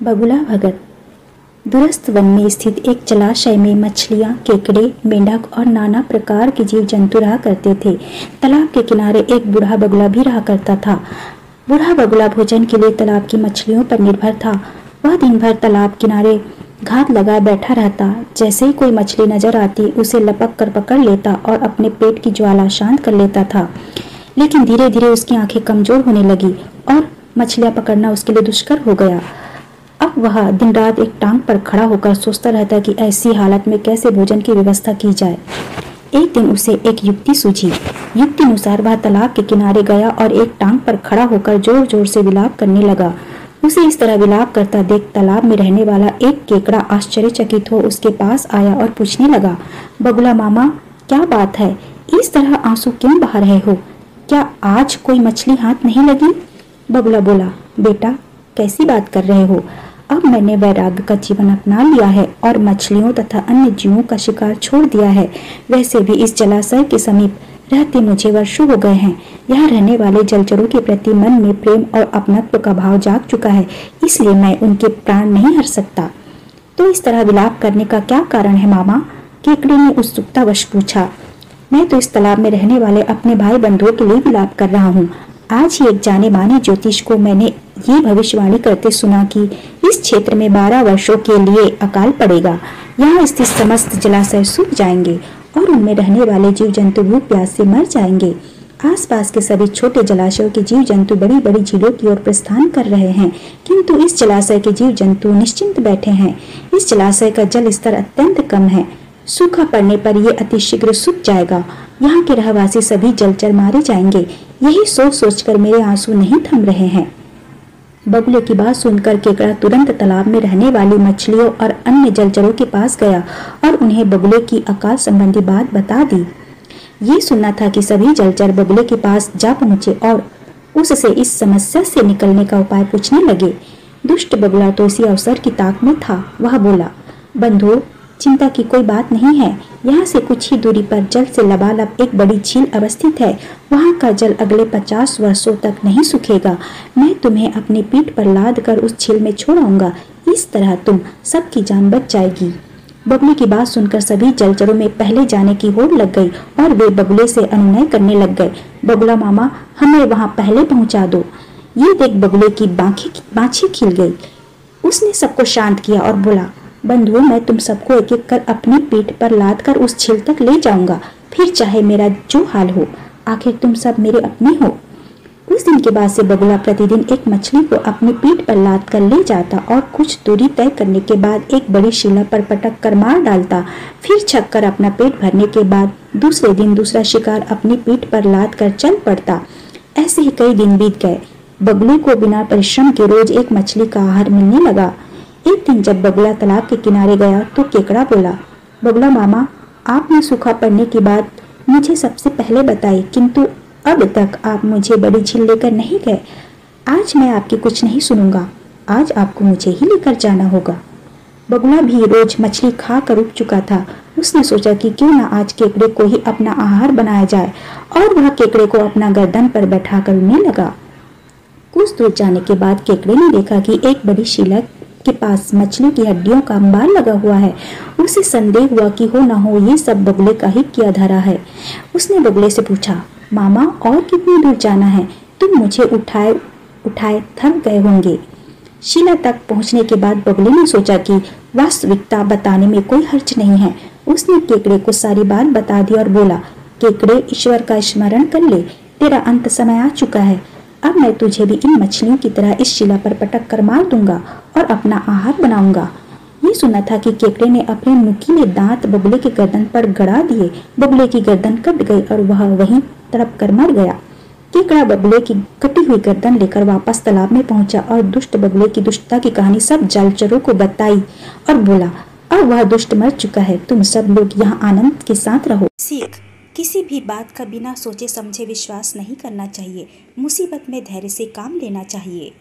बगुला भगत। दूरस्थ वन में स्थित एक जलाशय में मछलियां, केकड़े, मेंढक और नाना प्रकार के जीव जंतु रहा करते थे। तालाब के किनारे एक बूढ़ा बगुला भी रहा करता था। बूढ़ा बगुला भोजन के लिए तालाब की मछलियों पर निर्भर था। वह दिन भर तालाब किनारे घात लगाए बैठा रहता। जैसे ही कोई मछली नजर आती उसे लपक कर पकड़ लेता और अपने पेट की ज्वाला शांत कर लेता था। लेकिन धीरे धीरे उसकी आंखें कमजोर होने लगी और मछलियां पकड़ना उसके लिए दुष्कर हो गया। अब वह दिन रात एक टांग पर खड़ा होकर सोचता रहता कि ऐसी हालत में कैसे भोजन की व्यवस्था की जाए। एक दिन उसे एक युक्ति सूझी। युक्ति अनुसार वह तालाब के किनारे गया और एक टांग पर खड़ा होकर जोर जोर से विलाप करने लगा। उसे इस तरह विलाप करता देख तालाब में रहने वाला एक केकड़ा आश्चर्यचकित हो उसके पास आया और पूछने लगा, बगुला मामा, क्या बात है? इस तरह आंसू क्यों बहा रहे हो? क्या आज कोई मछली हाथ नहीं लगी? बगुला बोला, बेटा, कैसी बात कर रहे हो? अब मैंने वैराग्य का जीवन अपना लिया है और मछलियों तथा अन्य जीवों का शिकार छोड़ दिया है। वैसे भी इस जलाशय के समीप रहते मुझे वर्षों हो गए हैं। यहाँ रहने वाले जलचरों के प्रति मन में प्रेम और अपनत्व का भाव जाग चुका है, इसलिए मैं उनके प्राण नहीं हर सकता। तो इस तरह विलाप करने का क्या कारण है मामा? केकड़े ने उत्सुकतावश पूछा। मैं तो इस तालाब में रहने वाले अपने भाई बंधुओं के लिए विलाप कर रहा हूँ। आज ही एक जाने माने ज्योतिष को मैंने ये भविष्यवाणी करते सुना कि इस क्षेत्र में 12 वर्षों के लिए अकाल पड़ेगा। यहाँ स्थित समस्त जलाशय सूख जाएंगे और उनमें रहने वाले जीव जंतु भूख प्यास से मर जाएंगे। आसपास के सभी छोटे जलाशयों के जीव जंतु बड़ी बड़ी झीलों की ओर प्रस्थान कर रहे हैं, किंतु इस जलाशय के जीव जंतु निश्चिंत बैठे हैं। इस जलाशय का जल स्तर अत्यंत कम है। सूखा पड़ने पर यह अतिशीघ्र सूख जाएगा। यहाँ के रहवासी सभी जलचर मारे जाएंगे। यही सोच सोचकर मेरे आंसू नहीं थम रहे हैं। बगुले की बात सुनकर केकड़ा तुरंत तालाब में रहने वाली मछलियों और अन्य जलचरों के पास गया और उन्हें बगुले की अकाल संबंधी बात बता दी। ये सुनना था कि सभी जलचर बगुले के पास जा पहुंचे और उससे इस समस्या से निकलने का उपाय पूछने लगे। दुष्ट बगुला तो इसी अवसर की ताक में था। वह बोला, बंधु, चिंता की कोई बात नहीं है। यहाँ से कुछ ही दूरी पर जल से लबालब एक बड़ी झील अवस्थित है। वहाँ का जल अगले 50 वर्षों तक नहीं सूखेगा। मैं तुम्हें अपनी पीठ पर लाद कर उस झील में छोड़ाऊंगा। इस तरह तुम सबकी जान बच जाएगी। बगुले की बात सुनकर सभी जलचरों में पहले जाने की होड़ लग गई और वे बगुले से अनुनय करने लग गए। बगुला मामा, हमें वहाँ पहले पहुँचा दो। ये देख बगुले की बाछी खिल गई। उसने सबको शांत किया और बोला, बंधुओं, मैं तुम सबको एक एक कर अपनी पीठ पर लाद कर उस झील तक ले जाऊंगा, फिर चाहे मेरा जो हाल हो। आखिर तुम सब मेरे अपने हो। उस दिन के बाद से बगुला प्रतिदिन एक मछली को अपनी पीठ पर लाद कर ले जाता और कुछ दूरी तय करने के बाद एक बड़ी शिला पर पटक कर मार डालता। फिर छक कर अपना पेट भरने के बाद दूसरे दिन दूसरा शिकार अपनी पीठ पर लाद कर चल पड़ता। ऐसे ही कई दिन बीत गए। बगुले को बिना परिश्रम के रोज एक मछली का आहार मिलने लगा। एक दिन जब बगुला तालाब के किनारे गया तो केकड़ा बोला, बगुला मामा, आपने सूखा पड़ने की बात मुझे सबसे पहले बताई, किंतु अब तक आप मुझे बड़ी झील लेकर नहीं गए। आज मैं आपकी कुछ नहीं सुनूंगा। आज आपको मुझे ही लेकर जाना होगा। बगुला भी रोज मछली खा कर उब चुका था। उसने सोचा कि क्यों न आज केकड़े को ही अपना आहार बनाया जाए और वह केकड़े को अपना गर्दन पर बैठा कर उड़ने लगा। कुछ दूर जाने के बाद केकड़े ने देखा कि एक बड़ी शिला के पास मछली की हड्डियों का अंबार लगा हुआ है। उसे संदेह हुआ कि हो ना हो ये सब बगुले का ही किया धरा है। उसने बगुले से पूछा, मामा, और कितनी दूर जाना है? तुम मुझे उठाए थक गए होंगे। शिला तक पहुंचने के बाद बगुले ने सोचा कि वास्तविकता बताने में कोई हर्ज नहीं है। उसने केकड़े को सारी बात बता दी और बोला, केकड़े, ईश्वर का स्मरण कर ले, तेरा अंत समय आ चुका है। अब मैं तुझे भी इन मछलियों की तरह इस शिला पर पटक कर मार दूंगा और अपना आहार बनाऊंगा। ये सुना था कि केकड़े ने अपने नुकीले दांत बगुले के गर्दन पर गड़ा दिए। बगुले की गर्दन कट गई और वह वहीं तड़प कर मर गया। केकड़ा बगुले की कटी हुई गर्दन लेकर वापस तालाब में पहुंचा और दुष्ट बगुले की दुष्टता की कहानी सब जलचरों को बताई और बोला, अब वह दुष्ट मर चुका है। तुम सब लोग यहाँ आनंद के साथ रहो। सीख, किसी भी बात का बिना सोचे समझे विश्वास नहीं करना चाहिए। मुसीबत में धैर्य से काम लेना चाहिए।